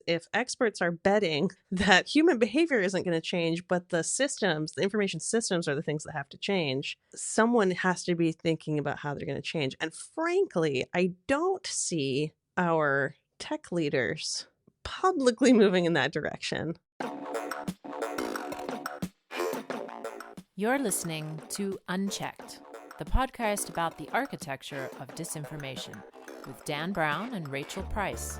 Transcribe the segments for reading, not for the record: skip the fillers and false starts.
if experts are betting that human behavior isn't going to change, but the systems, the information systems are the things that have to change, someone has to be thinking about how they're going to change. And frankly, I don't see our tech leaders publicly moving in that direction. You're listening to Unchecked, the podcast about the architecture of disinformation, with Dan Brown and Rachel Price.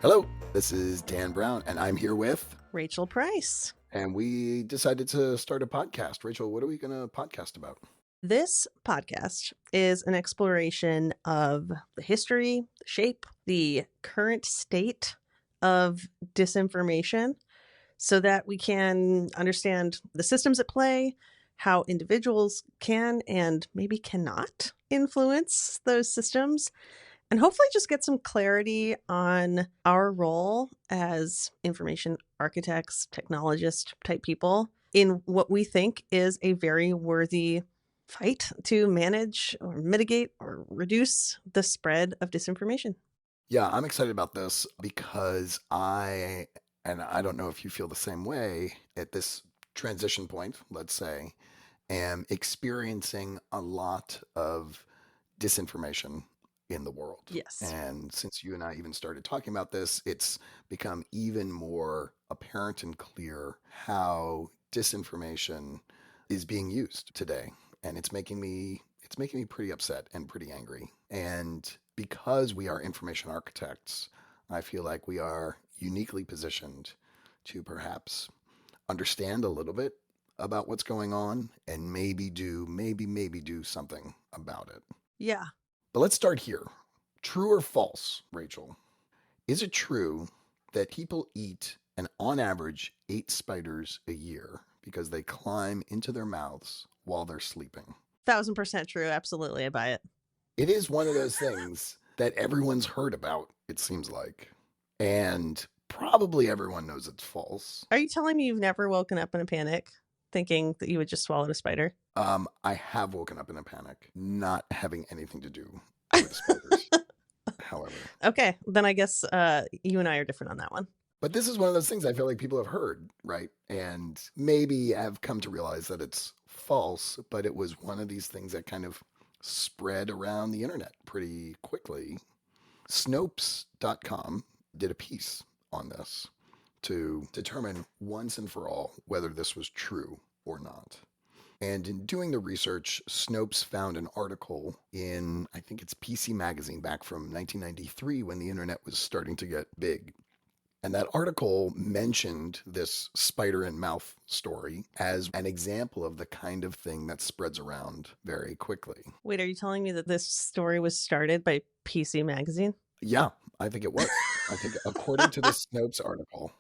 Hello, this is Dan Brown, and I'm here with Rachel Price. And we decided to start a podcast. Rachel, what are we going to podcast about? This podcast is an exploration of the history, the shape, the current state of disinformation so that we can understand the systems at play, how individuals can and maybe cannot influence those systems, and hopefully just get some clarity on our role as information architects, technologist type people in what we think is a very worthy fight to manage or mitigate or reduce the spread of disinformation. Yeah, I'm excited about this because I don't know if you feel the same way at this transition point, let's say, am experiencing a lot of disinformation in the world. Yes. And since you and I even started talking about this, it's become even more apparent and clear how disinformation is being used today. And it's making me pretty upset and pretty angry. And because we are information architects, I feel like we are uniquely positioned to perhaps understand a little bit about what's going on and maybe do something about it. Yeah. But let's start here. True or false, Rachel? Is it true that people eat on average 8 spiders a year because they climb into their mouths while they're sleeping? 1000% true. Absolutely. I buy it. It is one of those things that everyone's heard about, it seems like. And probably everyone knows it's false. Are you telling me you've never woken up in a panic thinking that you would just swallow a spider? I have woken up in a panic, not having anything to do with spiders, however. Okay, then I guess you and I are different on that one. But this is one of those things I feel like people have heard, right? And maybe have come to realize that it's false, but it was one of these things that kind of spread around the internet pretty quickly. Snopes.com did a piece on this to determine once and for all whether this was true or not. And in doing the research, Snopes found an article in, I think it's PC Magazine back from 1993 when the internet was starting to get big. And that article mentioned this spider in mouth story as an example of the kind of thing that spreads around very quickly. Wait, are you telling me that this story was started by PC Magazine? Yeah, I think it was. I think according to the Snopes article.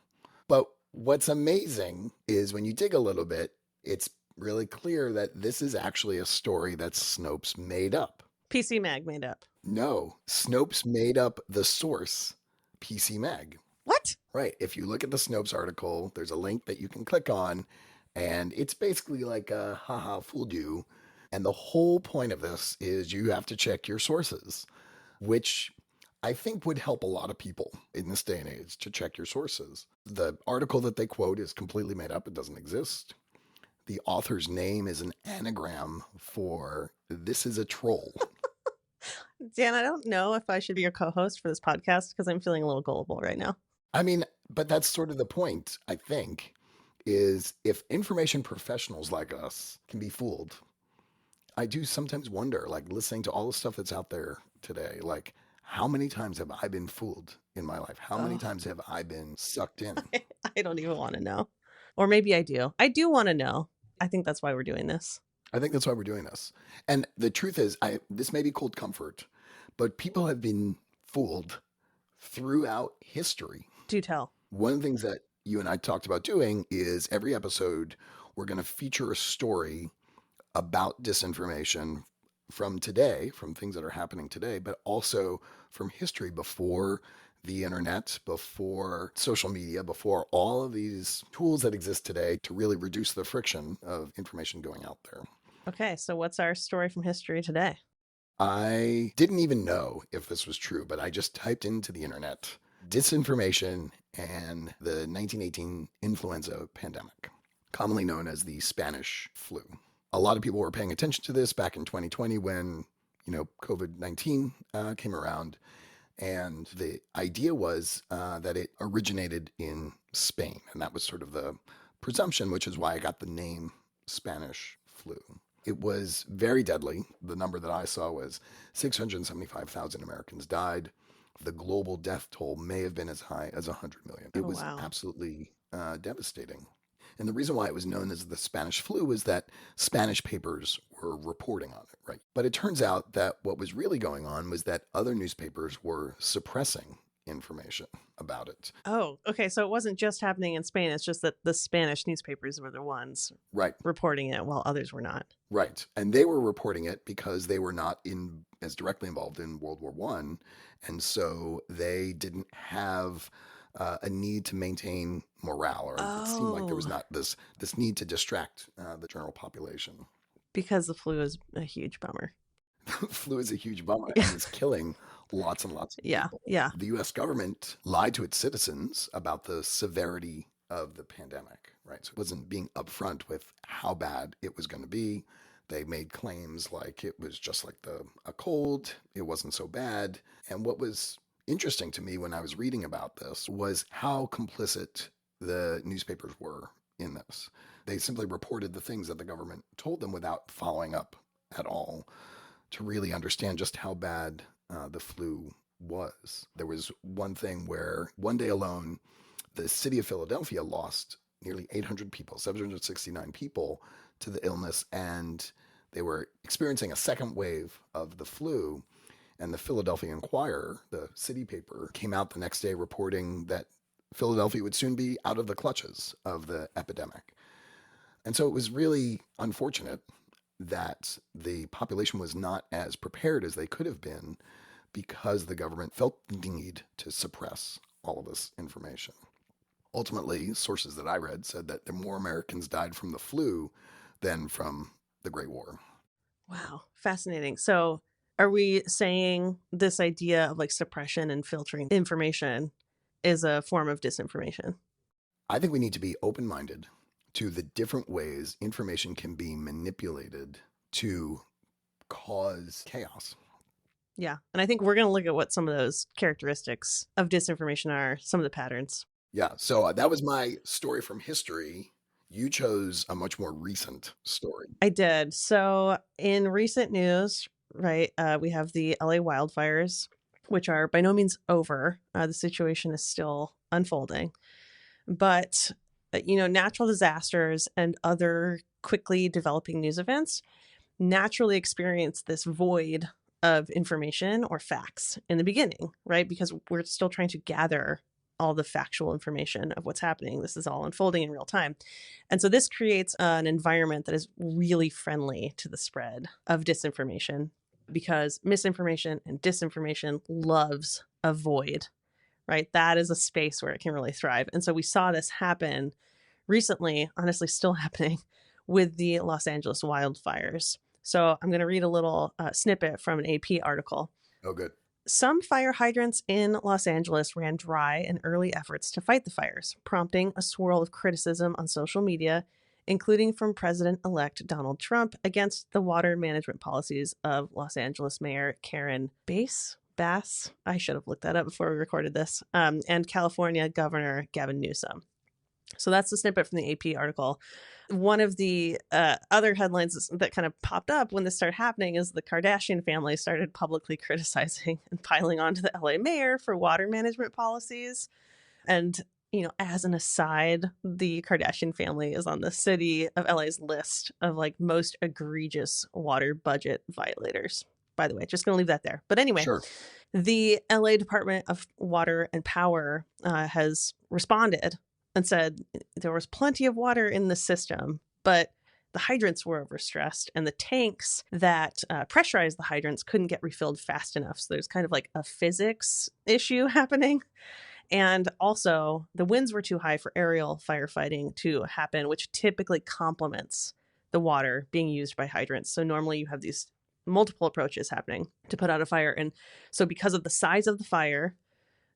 But what's amazing is when you dig a little bit, it's really clear that this is actually a story that Snopes made up. PC Mag made up. No, Snopes made up the source, PC Mag. What? Right. If you look at the Snopes article, there's a link that you can click on, and it's basically like a haha, fooled you. And the whole point of this is you have to check your sources, which I think would help a lot of people in this day and age to check your sources. The article that they quote is completely made up. It doesn't exist. The author's name is an anagram for "this is a troll." Dan, I don't know if I should be your co-host for this podcast because I'm feeling a little gullible right now. I mean, but that's sort of the point, I think, is if information professionals like us can be fooled, I do sometimes wonder, like listening to all the stuff that's out there today, like how many times have I been fooled in my life? How many times have I been sucked in? I don't even want to know. Or maybe I do. I do want to know. I think that's why we're doing this. I think that's why we're doing this. And the truth is, this may be cold comfort, but people have been fooled throughout history. Do tell. One of the things that you and I talked about doing is every episode, we're going to feature a story about disinformation from today, from things that are happening today, but also from history before the internet, before social media, before all of these tools that exist today to really reduce the friction of information going out there. Okay, so what's our story from history today? I didn't even know if this was true, but I just typed into the internet disinformation and the 1918 influenza pandemic, commonly known as the Spanish flu. A lot of people were paying attention to this back in 2020 when, COVID-19 came around. And the idea was that it originated in Spain. And that was sort of the presumption, which is why I got the name Spanish flu. It was very deadly. The number that I saw was 675,000 Americans died. The global death toll may have been as high as 100 million. It Oh, was wow. absolutely devastating. And the reason why it was known as the Spanish flu was that Spanish papers were reporting on it, right? But it turns out that what was really going on was that other newspapers were suppressing information about it. Oh, okay. So it wasn't just happening in Spain. It's just that the Spanish newspapers were the ones Right, reporting it while others were not. right. And they were reporting it because they were not as directly involved in World War One, and so they didn't have a need to maintain morale, or it seemed like there was Oh, not this need to distract the general population. because the flu is a huge bummer. Flu is a huge bummer Yeah. and is killing lots and lots of Yeah. people. Yeah. The US government lied to its citizens about the severity of the pandemic, right? So it wasn't being upfront with how bad it was going to be. They made claims like it was just like a cold, it wasn't so bad. And what was interesting to me when I was reading about this was how complicit the newspapers were in this. They simply reported the things that the government told them without following up at all to really understand just how bad the flu was. There was one thing where one day alone, the city of Philadelphia lost nearly 800 people, 769 people to the illness, and they were experiencing a second wave of the flu. And the Philadelphia Inquirer, the city paper, came out the next day reporting that Philadelphia would soon be out of the clutches of the epidemic. And so it was really unfortunate that the population was not as prepared as they could have been because the government felt the need to suppress all of this information. Ultimately, sources that I read said that there more Americans died from the flu than from the Great War. Wow. Fascinating. So are we saying this idea of like suppression and filtering information is a form of disinformation? I think we need to be open minded to the different ways information can be manipulated to cause chaos. Yeah. And I think we're going to look at what some of those characteristics of disinformation are, some of the patterns. Yeah, so that was my story from history. You chose a much more recent story. I did. So in recent news, right, we have the LA wildfires, which are by no means over. The situation is still unfolding. But, natural disasters and other quickly developing news events naturally experience this void of information or facts in the beginning, right? Because we're still trying to gather all the factual information of what's happening. This is all unfolding in real time. And so this creates an environment that is really friendly to the spread of disinformation because misinformation and disinformation loves a void, right? That is a space where it can really thrive. And so we saw this happen recently, honestly, still happening with the Los Angeles wildfires. So I'm going to read a little snippet from an AP article. Oh, good. Some fire hydrants in Los Angeles ran dry in early efforts to fight the fires, prompting a swirl of criticism on social media, including from President-elect Donald Trump against the water management policies of Los Angeles Mayor Karen Bass. I should have looked that up before we recorded this. And California Governor Gavin Newsom. So that's the snippet from the AP article. One of the other headlines that kind of popped up when this started happening is the Kardashian family started publicly criticizing and piling onto the LA mayor for water management policies. And, as an aside, the Kardashian family is on the city of LA's list of like most egregious water budget violators. By the way, just going to leave that there. But anyway, Sure. the LA Department of Water and Power has responded and said there was plenty of water in the system, but the hydrants were overstressed and the tanks that pressurized the hydrants couldn't get refilled fast enough. So there's kind of like a physics issue happening. And also the winds were too high for aerial firefighting to happen, which typically complements the water being used by hydrants. So normally you have these multiple approaches happening to put out a fire. And so because of the size of the fire,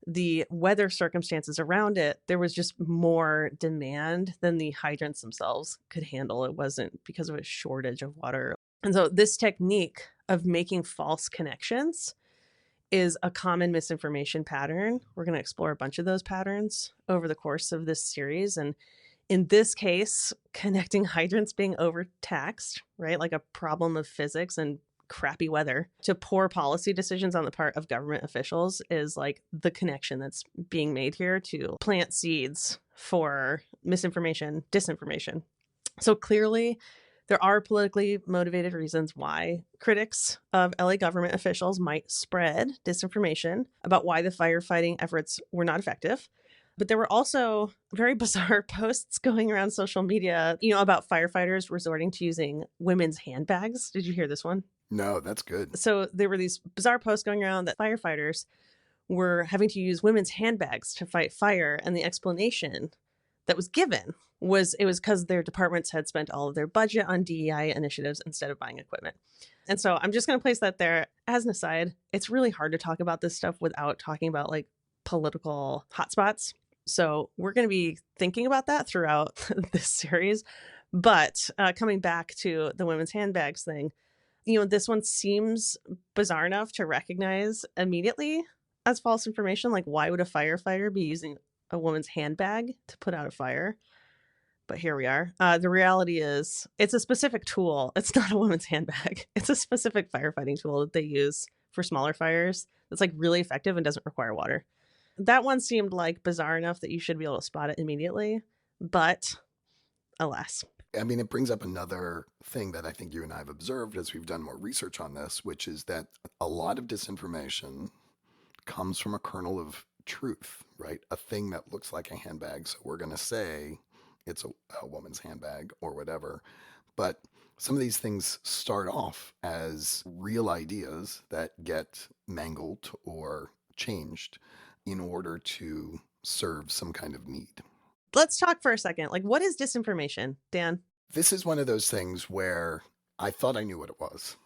the weather circumstances around it, there was just more demand than the hydrants themselves could handle. It wasn't because of a shortage of water. And so this technique of making false connections is a common misinformation pattern. We're going to explore a bunch of those patterns over the course of this series. And in this case, connecting hydrants being overtaxed, right, like a problem of physics and crappy weather, to poor policy decisions on the part of government officials is like the connection that's being made here to plant seeds for misinformation, disinformation. So clearly, there are politically motivated reasons why critics of LA government officials might spread disinformation about why the firefighting efforts were not effective. But there were also very bizarre posts going around social media, about firefighters resorting to using women's handbags. Did you hear this one? No, that's good. So there were these bizarre posts going around that firefighters were having to use women's handbags to fight fire. And the explanation that was given was it was because their departments had spent all of their budget on DEI initiatives instead of buying equipment. And so I'm just going to place that there as an aside. It's really hard to talk about this stuff without talking about like political hotspots. So we're going to be thinking about that throughout this series. But coming back to the women's handbags thing, this one seems bizarre enough to recognize immediately as false information. Like, why would a firefighter be using a woman's handbag to put out a fire? But here we are. The reality is it's a specific tool. It's not a woman's handbag. It's a specific firefighting tool that they use for smaller fires that's like really effective and doesn't require water. That one seemed like bizarre enough that you should be able to spot it immediately. But alas. I mean, it brings up another thing that I think you and I have observed as we've done more research on this, which is that a lot of disinformation comes from a kernel of truth, right? A thing that looks like a handbag. So we're going to say it's a woman's handbag or whatever. But some of these things start off as real ideas that get mangled or changed in order to serve some kind of need. Let's talk for a second. Like, what is disinformation, Dan? This is one of those things where I thought I knew what it was.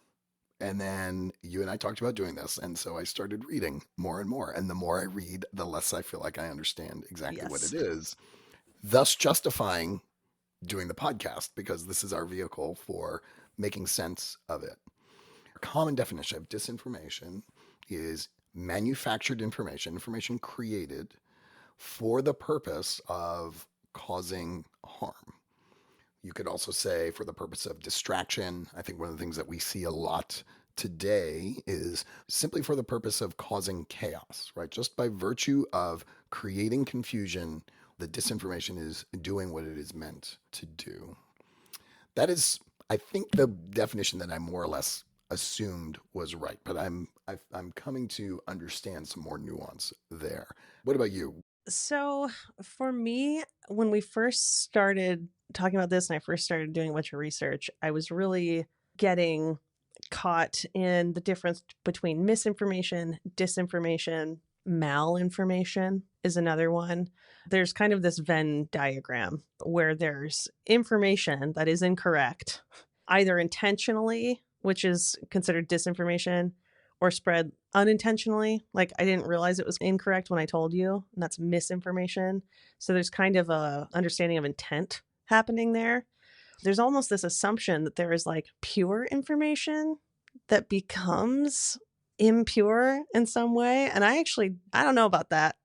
And then you and I talked about doing this. And so I started reading more and more. And the more I read, the less I feel like I understand exactly what it is, thus justifying doing the podcast, because this is our vehicle for making sense of it. A common definition of disinformation is manufactured information created for the purpose of causing harm. You could also say for the purpose of distraction. I think one of the things that we see a lot today is simply for the purpose of causing chaos, right? Just by virtue of creating confusion, the disinformation is doing what it is meant to do. That is, I think, the definition that I more or less assumed was right, but I'm coming to understand some more nuance there. What about you? So for me, when we first started talking about this and I first started doing a bunch of research, I was really getting caught in the difference between misinformation, disinformation, malinformation is another one. There's kind of this Venn diagram where there's information that is incorrect, either intentionally, which is considered disinformation, or spread unintentionally. Like, I didn't realize it was incorrect when I told you, and that's misinformation. So there's kind of a understanding of intent happening there. There's almost this assumption that there is like pure information that becomes impure in some way. And I don't know about that.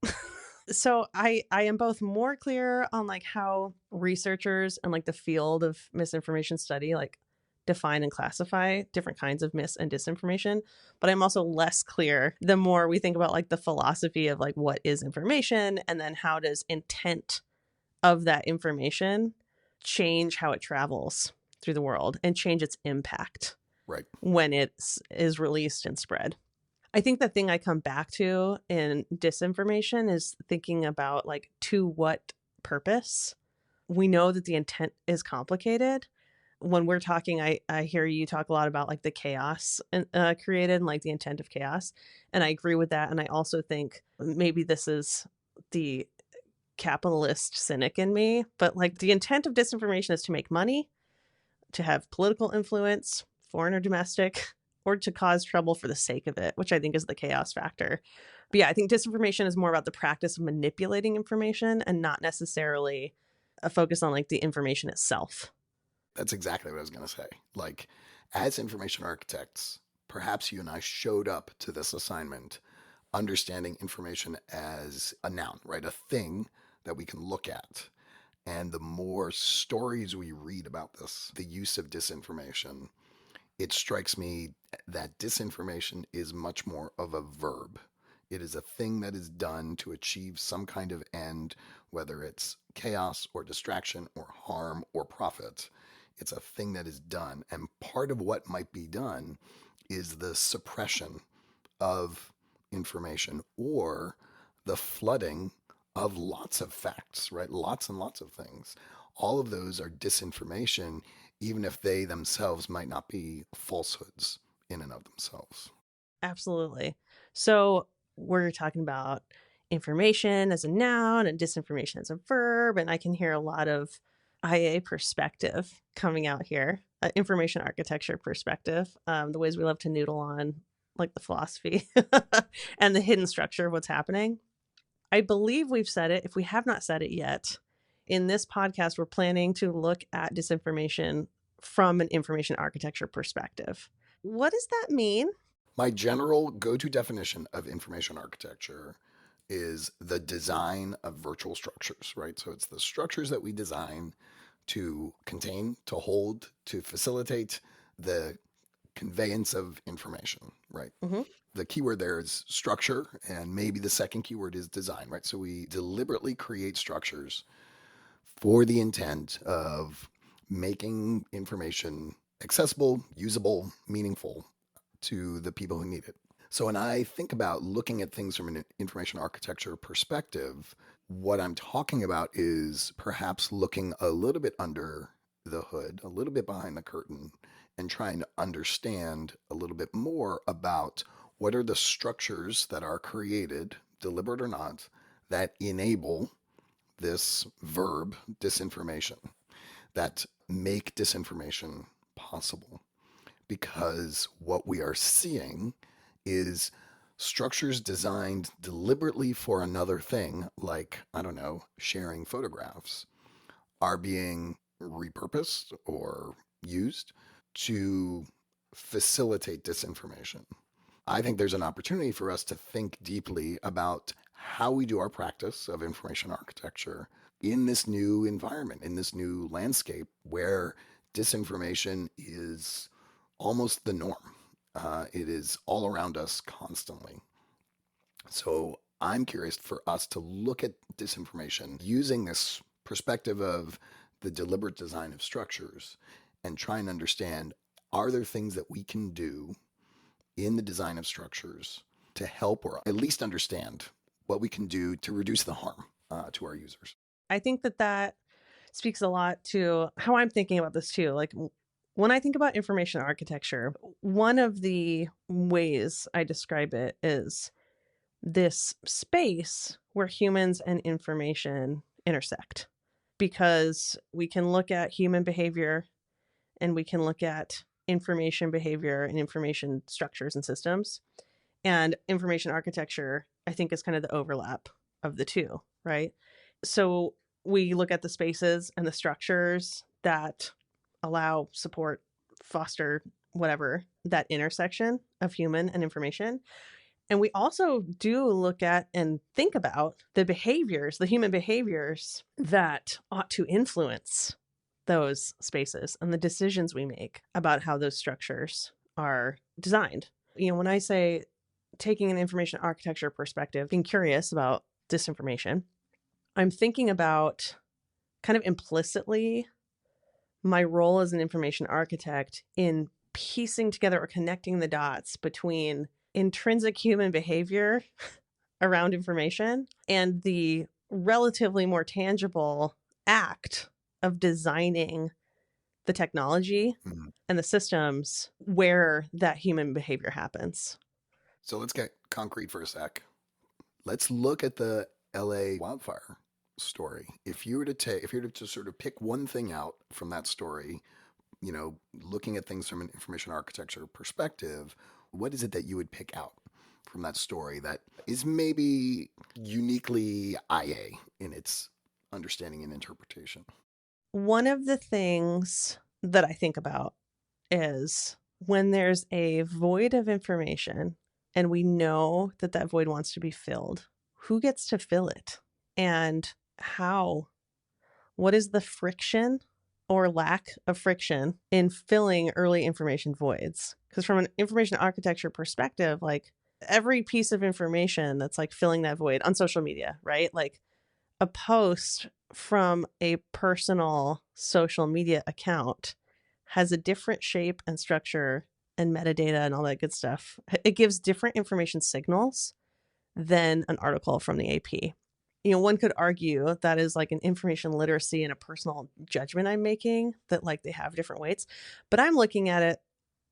So I am both more clear on like how researchers and like the field of misinformation study like define and classify different kinds of mis and disinformation, but I'm also less clear the more we think about like the philosophy of like what is information, and then how does intent of that information change how it travels through the world and change its impact Right. when it is released and spread. I think the thing I come back to in disinformation is thinking about like, to what purpose? We know that the intent is complicated. When we're talking, I hear you talk a lot about like the chaos created and like the intent of chaos. And I agree with that. And I also think maybe this is the capitalist cynic in me, but like the intent of disinformation is to make money, to have political influence, foreign or domestic, or to cause trouble for the sake of it, which I think is the chaos factor. But yeah, I think disinformation is more about the practice of manipulating information and not necessarily a focus on like the information itself. That's exactly what I was going to say. Like, as information architects, perhaps you and I showed up to this assignment understanding information as a noun, right? A thing that we can look at. And the more stories we read about this, the use of disinformation, it strikes me that disinformation is much more of a verb. It is a thing that is done to achieve some kind of end, whether it's chaos or distraction or harm or profit. It's a thing that is done. And part of what might be done is the suppression of information or the flooding of lots of facts, right? Lots and lots of things. All of those are disinformation, even if they themselves might not be falsehoods in and of themselves. Absolutely. So we're talking about information as a noun and disinformation as a verb. And I can hear a lot of IA perspective coming out here, information architecture perspective, the ways we love to noodle on like the philosophy and the hidden structure of what's happening. I believe we've said it. If we have not said it yet, in this podcast, we're planning to look at disinformation from an information architecture perspective. What does that mean? My general go-to definition of information architecture is the design of virtual structures, right? So it's the structures that we design to contain, to hold, to facilitate the conveyance of information, right? Mm-hmm. The keyword there is structure, and maybe the second keyword is design, right? So we deliberately create structures for the intent of making information accessible, usable, meaningful to the people who need it. So when I think about looking at things from an information architecture perspective, what I'm talking about is perhaps looking a little bit under the hood, a little bit behind the curtain, and trying to understand a little bit more about what are the structures that are created, deliberate or not, that enable this verb, disinformation, that make disinformation possible. Because what we are seeing is structures designed deliberately for another thing, like, I don't know, sharing photographs, are being repurposed or used to facilitate disinformation. I think there's an opportunity for us to think deeply about how we do our practice of information architecture in this new environment, in this new landscape where disinformation is almost the norm. It is all around us constantly. So I'm curious for us to look at disinformation using this perspective of the deliberate design of structures and try and understand, are there things that we can do in the design of structures to help or at least understand what we can do to reduce the harm to our users? I think that speaks a lot to how I'm thinking about this too. Like when I think about information architecture, one of the ways I describe it is this space where humans and information intersect, because we can look at human behavior and we can look at information behavior and information structures and systems. And information architecture, I think, is kind of the overlap of the two, right? So we look at the spaces and the structures that allow, support, foster, whatever, that intersection of human and information. And we also do look at and think about the behaviors, the human behaviors that ought to influence those spaces and the decisions we make about how those structures are designed. You know, when I say taking an information architecture perspective, being curious about disinformation, I'm thinking about kind of implicitly my role as an information architect in piecing together or connecting the dots between intrinsic human behavior around information and the relatively more tangible act of designing the technology and the systems where that human behavior happens. So let's get concrete for a sec. Let's look at the LA wildfire story. If you were to sort of pick one thing out from that story, looking at things from an information architecture perspective, what is it that you would pick out from that story that is maybe uniquely IA in its understanding and interpretation? One of the things that I think about is when there's a void of information and we know that that void wants to be filled, who gets to fill it and how? What is the friction or lack of friction in filling early information voids? Because from an information architecture perspective, like every piece of information that's like filling that void on social media, right? Like a post from a personal social media account has a different shape and structure and metadata and all that good stuff. It gives different information signals than an article from the AP. One could argue that is like an information literacy and a personal judgment I'm making, that like they have different weights. But I'm looking at it,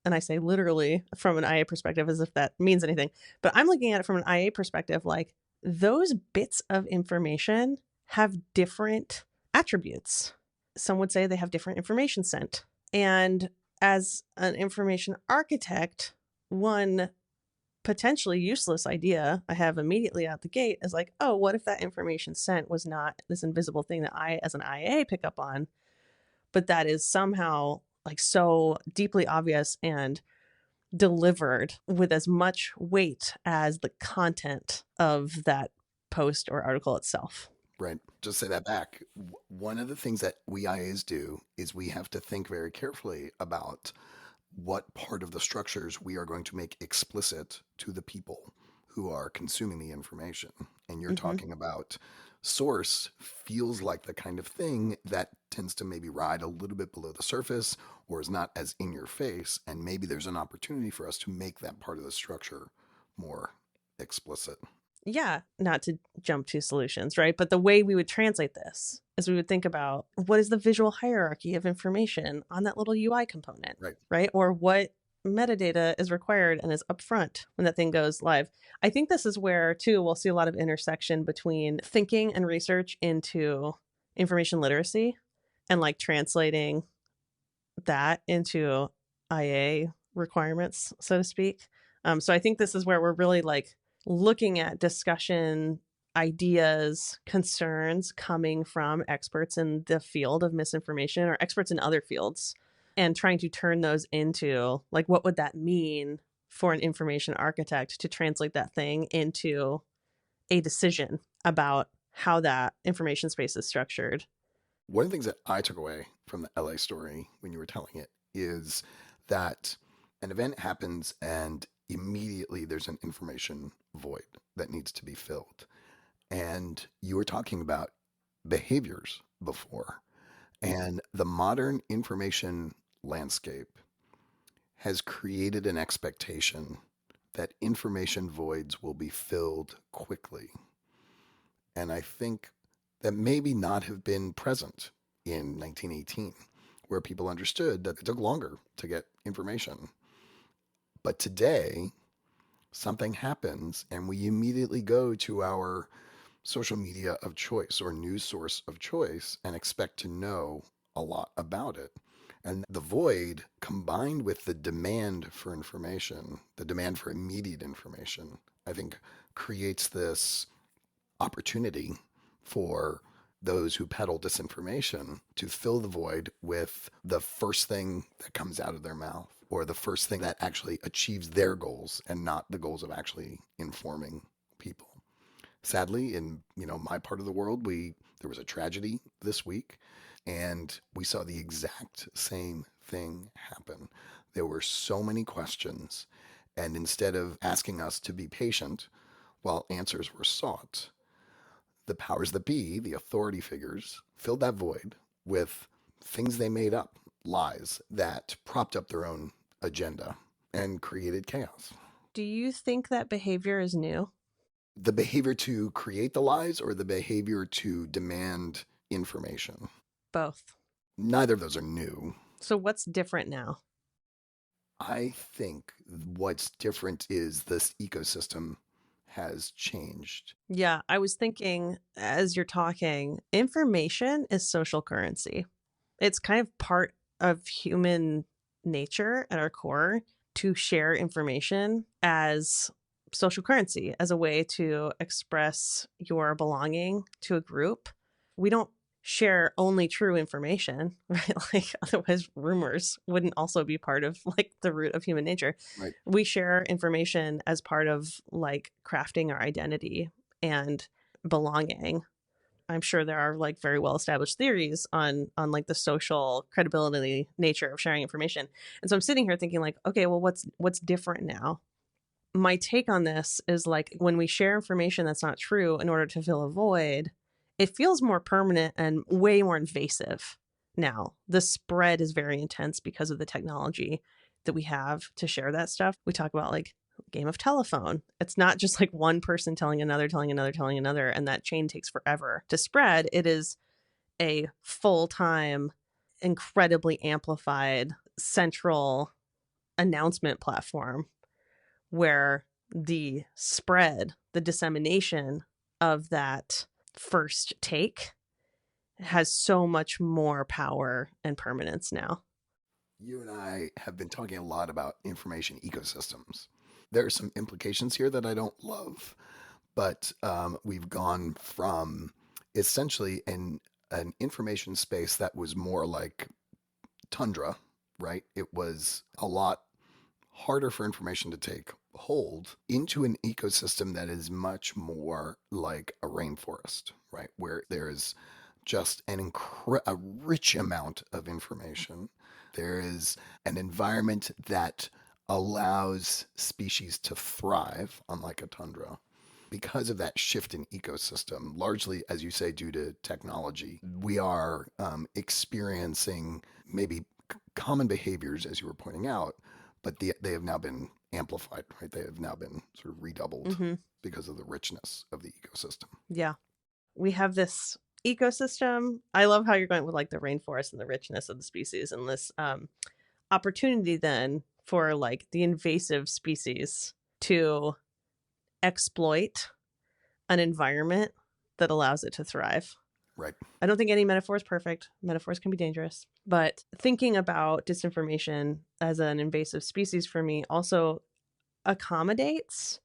and I say literally from an IA perspective as if that means anything, but I'm looking at it from an IA perspective, like those bits of information have different attributes. Some would say they have different information scent. And as an information architect, one potentially useless idea I have immediately out the gate is like, oh, what if that information sent was not this invisible thing that I, as an IA, pick up on, but that is somehow like so deeply obvious and delivered with as much weight as the content of that post or article itself. Right. Just say that back. One of the things that we IAs do is we have to think very carefully about what part of the structures we are going to make explicit to the people who are consuming the information. And you're talking about source feels like the kind of thing that tends to maybe ride a little bit below the surface or is not as in your face. And maybe there's an opportunity for us to make that part of the structure more explicit. Yeah, not to jump to solutions, right? But the way we would translate this is we would think about what is the visual hierarchy of information on that little UI component, right? Or what metadata is required and is upfront when that thing goes live. I think this is where, too, we'll see a lot of intersection between thinking and research into information literacy and like translating that into IA requirements, so to speak. So I think this is where we're really like looking at discussion ideas, concerns coming from experts in the field of misinformation or experts in other fields, and trying to turn those into like, what would that mean for an information architect to translate that thing into a decision about how that information space is structured. One of the things that I took away from the LA story when you were telling it is that an event happens and immediately there's an information void that needs to be filled. And you were talking about behaviors before. And the modern information landscape has created an expectation that information voids will be filled quickly. And I think that maybe not have been present in 1918, where people understood that it took longer to get information. But today, something happens and we immediately go to our social media of choice or news source of choice and expect to know a lot about it. And the void combined with the demand for information, the demand for immediate information, I think creates this opportunity for those who peddle disinformation to fill the void with the first thing that comes out of their mouth or the first thing that actually achieves their goals and not the goals of actually informing people. Sadly, in my part of the world, there was a tragedy this week, and we saw the exact same thing happen. There were so many questions, and instead of asking us to be patient while answers were sought, the powers that be, the authority figures, filled that void with things they made up, lies that propped up their own agenda and created chaos. Do you think that behavior is new? The behavior to create the lies or the behavior to demand information? Both. Neither of those are new. So what's different now? I think what's different is this ecosystem has changed. Yeah, I was thinking as you're talking, information is social currency. It's kind of part of human nature at our core to share information as social currency, as a way to express your belonging to a group. We don't share only true information, right? Like otherwise rumors wouldn't also be part of like the root of human nature. Right. We share information as part of like crafting our identity and belonging. I'm sure there are like very well established theories on like the social credibility nature of sharing information. And so I'm sitting here thinking like, okay, well what's different now? My take on this is like when we share information that's not true in order to fill a void, it feels more permanent and way more invasive now. The spread is very intense because of the technology that we have to share that stuff. We talk about like game of telephone. It's not just like one person telling another, telling another, telling another, and that chain takes forever to spread. It is a full-time, incredibly amplified central announcement platform where the spread, the dissemination of that first take has so much more power and permanence now. You and I have been talking a lot about information ecosystems. There are some implications here that I don't love, but we've gone from essentially an information space that was more like tundra, right? It was a lot harder for information to take hold into an ecosystem that is much more like a rainforest, right? Where there's just a rich amount of information. There is an environment that allows species to thrive, unlike a tundra. Because of that shift in ecosystem, largely, as you say, due to technology, we are experiencing maybe common behaviors, as you were pointing out, but they have now been amplified, right? They have now been sort of redoubled because of the richness of the ecosystem. Yeah. We have this ecosystem. I love how you're going with like the rainforest and the richness of the species and this opportunity then for like the invasive species to exploit an environment that allows it to thrive. Right. I don't think any metaphor is perfect. Metaphors can be dangerous. But thinking about disinformation as an invasive species for me also accommodates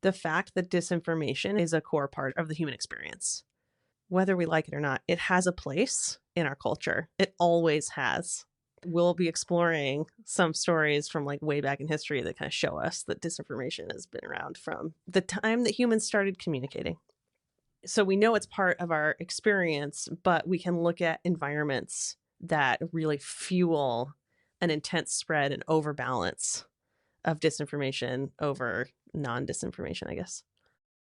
the fact that disinformation is a core part of the human experience. Whether we like it or not, it has a place in our culture. It always has. We'll be exploring some stories from like way back in history that kind of show us that disinformation has been around from the time that humans started communicating. So we know it's part of our experience, but we can look at environments that really fuel an intense spread and overbalance of disinformation over non-disinformation, I guess.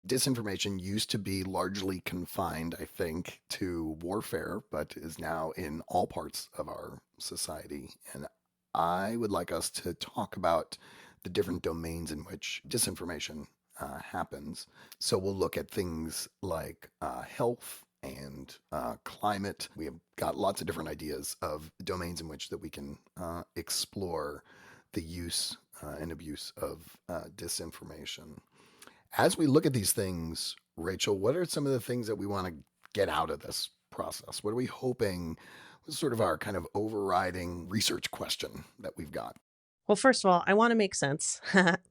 Disinformation used to be largely confined, I think, to warfare, but is now in all parts of our society. And I would like us to talk about the different domains in which disinformation happens. So we'll look at things like health and climate. We have got lots of different ideas of domains in which that we can explore the use and abuse of disinformation. As we look at these things, Rachel, what are some of the things that we want to get out of this process? What are we hoping was sort of our kind of overriding research question that we've got? Well, first of all, I want to make sense.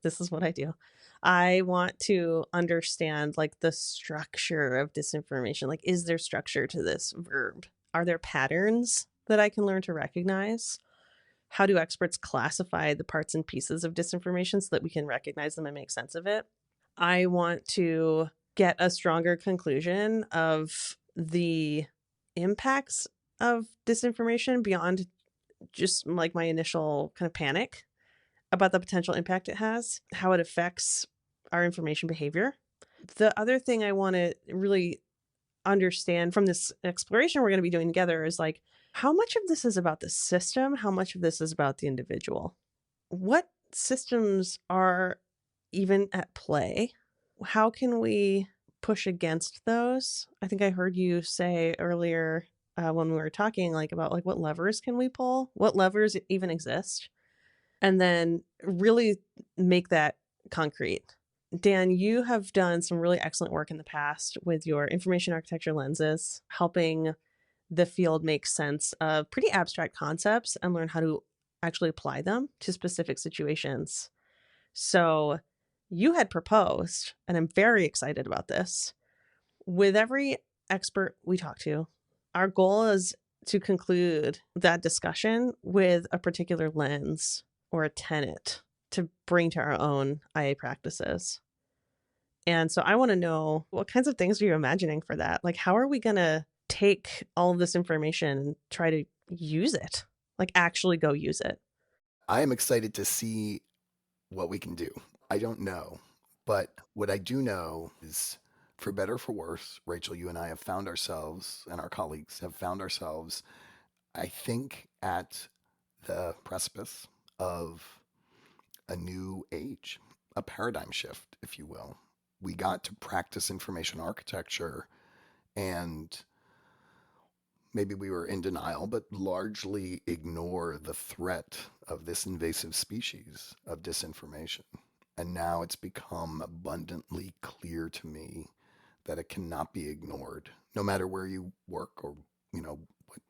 This is what I do. I want to understand like the structure of disinformation. Like, is there structure to this verb? Are there patterns that I can learn to recognize? How do experts classify the parts and pieces of disinformation so that we can recognize them and make sense of it? I want to get a stronger conclusion of the impacts of disinformation beyond just like my initial kind of panic about the potential impact it has, how it affects our information behavior. The other thing I want to really understand from this exploration we're going to be doing together is like, how much of this is about the system? How much of this is about the individual? What systems are even at play? How can we push against those? I think I heard you say earlier when we were talking like about like what levers can we pull? What levers even exist? And then really make that concrete. Dan, you have done some really excellent work in the past with your information architecture lenses, helping the field make sense of pretty abstract concepts and learn how to actually apply them to specific situations. So you had proposed, and I'm very excited about this. With every expert we talk to, our goal is to conclude that discussion with a particular lens or a tenet to bring to our own IA practices. And so I want to know, what kinds of things are you imagining for that? Like, how are we going to take all of this information and try to use it? Like, actually go use it? I am excited to see what we can do. I don't know. But what I do know is, for better or for worse, Rachel, you and I have found ourselves, and our colleagues have found ourselves, I think, at the precipice of a new age, a paradigm shift, if you will. We got to practice information architecture, and maybe we were in denial, but largely ignore the threat of this invasive species of disinformation. And now it's become abundantly clear to me that it cannot be ignored, no matter where you work or, you know,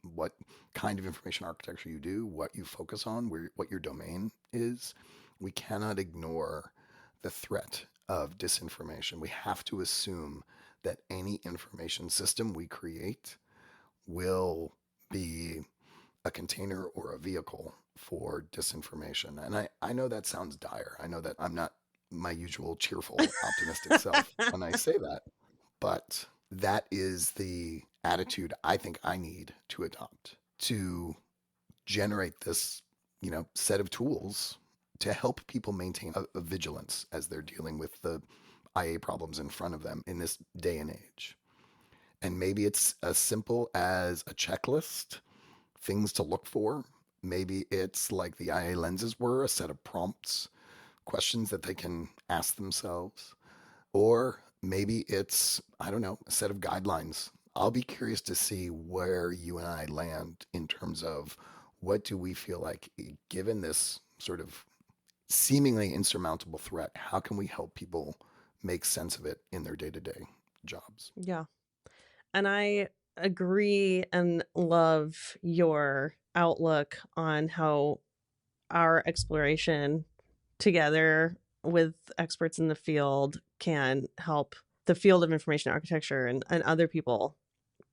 what kind of information architecture you do, what you focus on, what your domain is. We cannot ignore the threat of disinformation. We have to assume that any information system we create will be a container or a vehicle for disinformation. And I know that sounds dire. I know that I'm not my usual cheerful, optimistic self when I say that, but that is the attitude I think I need to adopt to generate this, set of tools to help people maintain a vigilance as they're dealing with the IA problems in front of them in this day and age. And maybe it's as simple as a checklist, things to look for. Maybe it's like the IA lenses were, a set of prompts, questions that they can ask themselves. Or maybe it's, I don't know, a set of guidelines. I'll be curious to see where you and I land in terms of what do we feel like, given this sort of seemingly insurmountable threat, how can we help people make sense of it in their day-to-day jobs? Yeah. And I agree and love your outlook on how our exploration together with experts in the field can help the field of information architecture and other people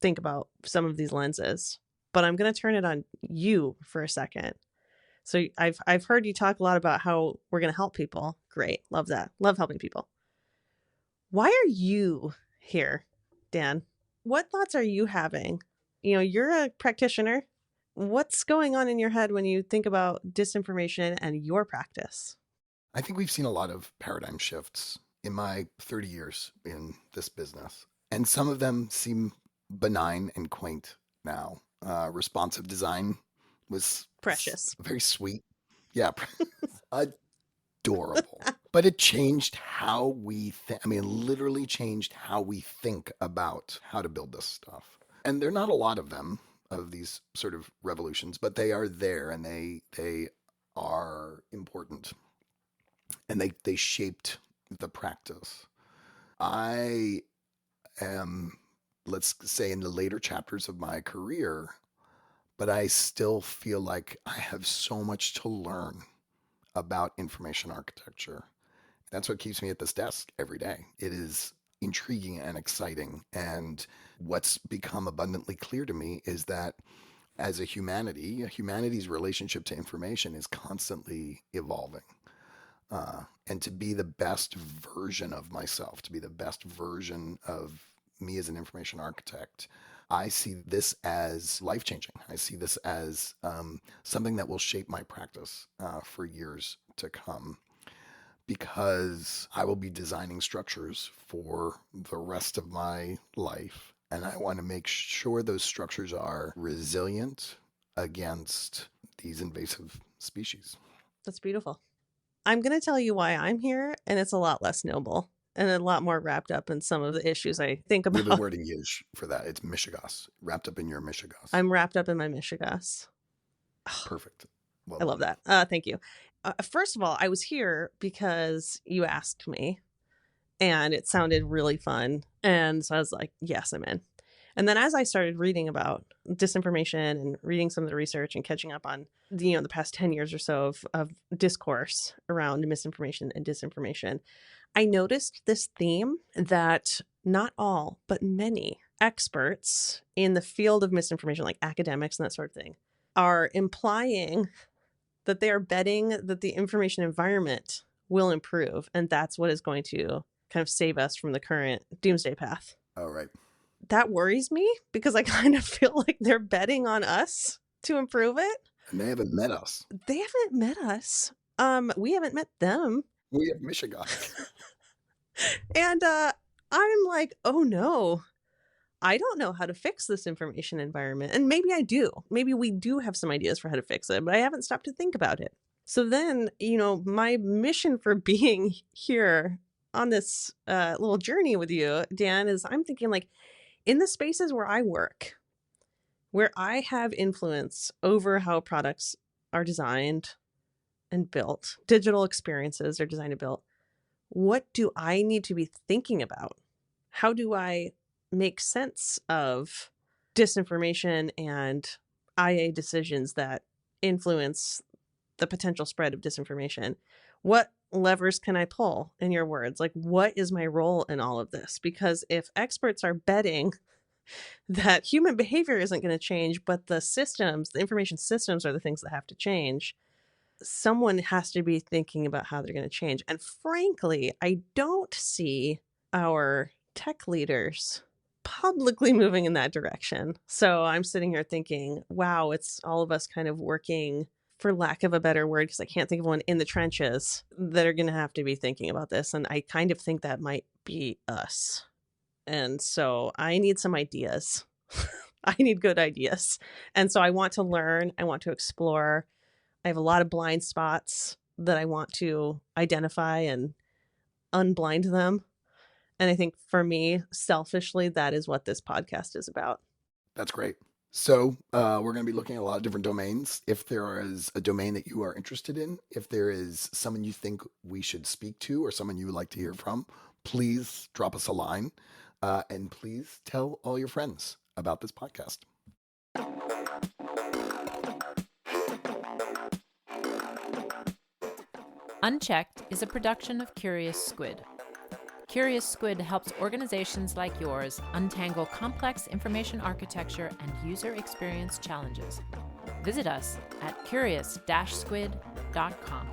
think about some of these lenses. But I'm going to turn it on you for a second. So I've heard you talk a lot about how we're going to help people. Great. Love that. Love helping people. Why are you here, Dan? What thoughts are you having? You're a practitioner. What's going on in your head when you think about disinformation and your practice? I think we've seen a lot of paradigm shifts in my 30 years in this business, and some of them seem benign and quaint now. Responsive design was Precious. very sweet. Yeah, adorable. But it changed how we think. I mean, literally changed how we think about how to build this stuff. And there are not a lot of them, of these sort of revolutions, but they are there, and they are important, and they shaped the practice. I am, let's say, in the later chapters of my career, but I still feel like I have so much to learn about information architecture. That's what keeps me at this desk every day. It is intriguing and exciting. And what's become abundantly clear to me is that as a humanity's relationship to information is constantly evolving. And to be the best version of myself, to be the best version of me as an information architect, I see this as life changing. I see this as something that will shape my practice for years to come, because I will be designing structures for the rest of my life. And I want to make sure those structures are resilient against these invasive species. That's beautiful. I'm going to tell you why I'm here, and it's a lot less noble and a lot more wrapped up in some of the issues I think We have a about. word in Yiddish for that. It's mishigas, wrapped up in your mishigas. I'm wrapped up in my mishigas. Perfect. Well I love done. that. Thank you. First of all, I was here because you asked me, and it sounded really fun. And so I was like, yes, I'm in. And then as I started reading about disinformation and reading some of the research and catching up on the past 10 years or so of discourse around misinformation and disinformation, I noticed this theme that not all, but many experts in the field of misinformation, like academics and that sort of thing, are implying that they are betting that the information environment will improve. And that's what is going to kind of save us from the current doomsday path. Oh, right. That worries me because I kind of feel like they're betting on us to improve it. And they haven't met us. They haven't met us. We haven't met them. We have Michigan. And I'm like, oh no, I don't know how to fix this information environment. And maybe I do. Maybe we do have some ideas for how to fix it, but I haven't stopped to think about it. So then, my mission for being here on this little journey with you, Dan, is I'm thinking like in the spaces where I work, where I have influence over how products are designed and built, digital experiences are designed and built, what do I need to be thinking about? How do I make sense of disinformation and IA decisions that influence the potential spread of disinformation? What levers can I pull, in your words? Like, what is my role in all of this? Because if experts are betting that human behavior isn't going to change, but the information systems are the things that have to change, someone has to be thinking about how they're going to change. And frankly, I don't see our tech leaders publicly moving in that direction. So I'm sitting here thinking, wow, it's all of us kind of working, for lack of a better word, because I can't think of one, in the trenches that are going to have to be thinking about this. And I kind of think that might be us. And so I need some ideas. I need good ideas. And so I want to learn. I want to explore. I have a lot of blind spots that I want to identify and unblind them. And I think for me, selfishly, that is what this podcast is about. That's great. So we're going to be looking at a lot of different domains. If there is a domain that you are interested in, if there is someone you think we should speak to or someone you would like to hear from, please drop us a line and please tell all your friends about this podcast. Unchecked is a production of Curious Squid. Curious Squid helps organizations like yours untangle complex information architecture and user experience challenges. Visit us at curious-squid.com.